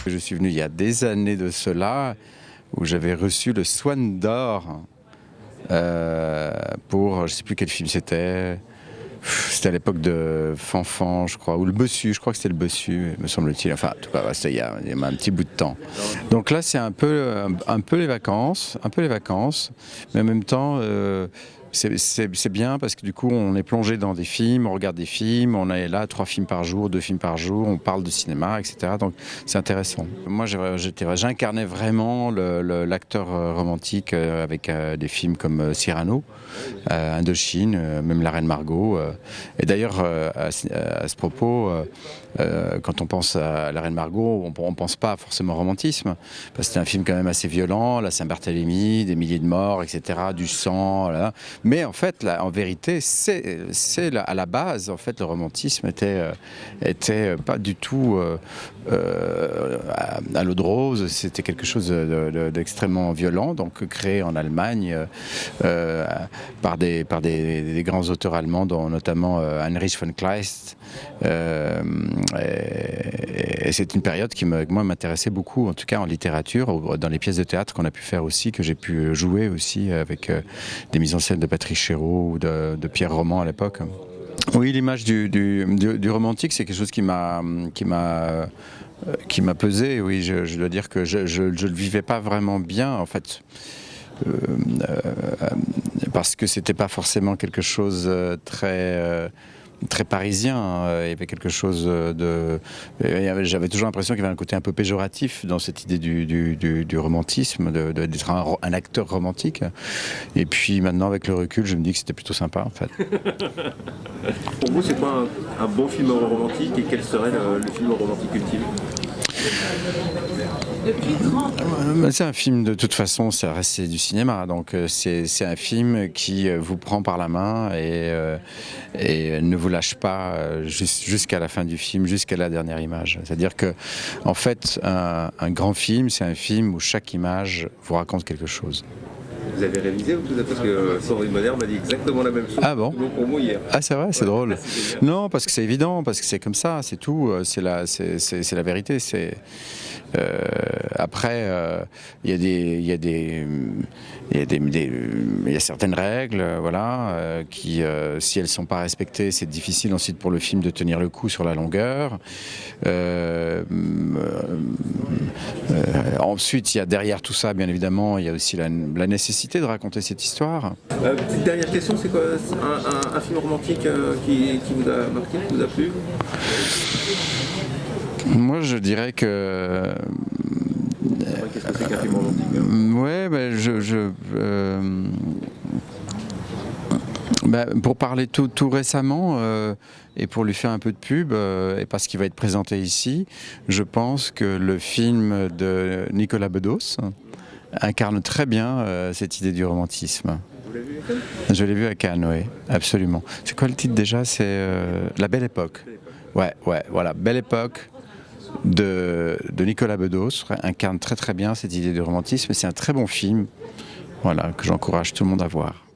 Je suis venu il y a des années de cela, où j'avais reçu le Swan d'Or pour, je ne sais plus quel film c'était. C'était à l'époque de Fanfan, je crois, ou le Bossu, je crois que c'était le Bossu, me semble-t-il. Enfin, en tout cas, c'était il y a un petit bout de temps. Donc là, c'est un peu les vacances, mais en même temps, c'est bien parce que du coup, on est plongé dans des films, on regarde des films, on est là 3 films par jour, 2 films par jour, on parle de cinéma, etc. Donc c'est intéressant. Moi, j'incarnais vraiment l'acteur romantique avec des films comme Cyrano, Indochine, même La Reine Margot. Et d'ailleurs, à ce propos, quand on pense à La Reine Margot, on ne pense pas forcément au romantisme, parce que c'est un film quand même assez violent, la Saint-Barthélemy, des milliers de morts, etc., du sang, là. Mais en fait, là, en vérité, à la base, en fait, le romantisme était pas du tout à l'eau de rose, c'était quelque chose d'extrêmement violent, donc créé en Allemagne par des grands auteurs allemands, dont notamment Heinrich von Kleist. Et c'est une période qui moi m'intéressait beaucoup, en tout cas en littérature, dans les pièces de théâtre qu'on a pu faire aussi, que j'ai pu jouer aussi avec des mises en scène de Patrice Chéreau ou de Pierre Roman à l'époque. Oui, l'image du romantique, c'est quelque chose qui m'a pesé. Oui, je dois dire que je le vivais pas vraiment bien, en fait. Parce que c'était pas forcément quelque chose très parisien, il y avait quelque chose j'avais toujours l'impression qu'il y avait un côté un peu péjoratif dans cette idée du romantisme, d'être un acteur romantique. Et puis maintenant, avec le recul, je me dis que c'était plutôt sympa, en fait. Pour vous, c'est quoi un bon film romantique, et quel serait le film romantique ultime? C'est un film, de toute façon, ça reste du cinéma, donc c'est un film qui vous prend par la main et ne vous lâche pas jusqu'à la fin du film, jusqu'à la dernière image. C'est-à-dire que, en fait, un grand film, c'est un film où chaque image vous raconte quelque chose. Vous avez révisé ou tout ça? Parce que Sandrine Bonner m'a dit exactement la même chose. Ah bon? Pour moi hier. Ah, c'est vrai, c'est drôle. Non, parce que c'est évident, parce que c'est comme ça, c'est tout. C'est la vérité. Après, il y a certaines règles, voilà, qui, si elles sont pas respectées, c'est difficile ensuite pour le film de tenir le coup sur la longueur. Ensuite, il y a derrière tout ça, bien évidemment, il y a aussi la nécessité de raconter cette histoire. Petite dernière question, c'est quoi un film romantique qui vous a marqué, qui vous a plu? Moi, je dirais que... Qu'est-ce que c'est qu'un film romantique? Ouais, pour parler tout récemment, et pour lui faire un peu de pub, et parce qu'il va être présenté ici, je pense que le film de Nicolas Bedos incarne très bien cette idée du romantisme. Vous l'avez vu à Cannes? Je l'ai vu à Cannes, oui, absolument. C'est quoi le titre déjà? C'est La Belle Époque. Ouais, voilà, Belle Époque de Nicolas Bedos incarne très très bien cette idée du romantisme. C'est un très bon film, voilà, que j'encourage tout le monde à voir.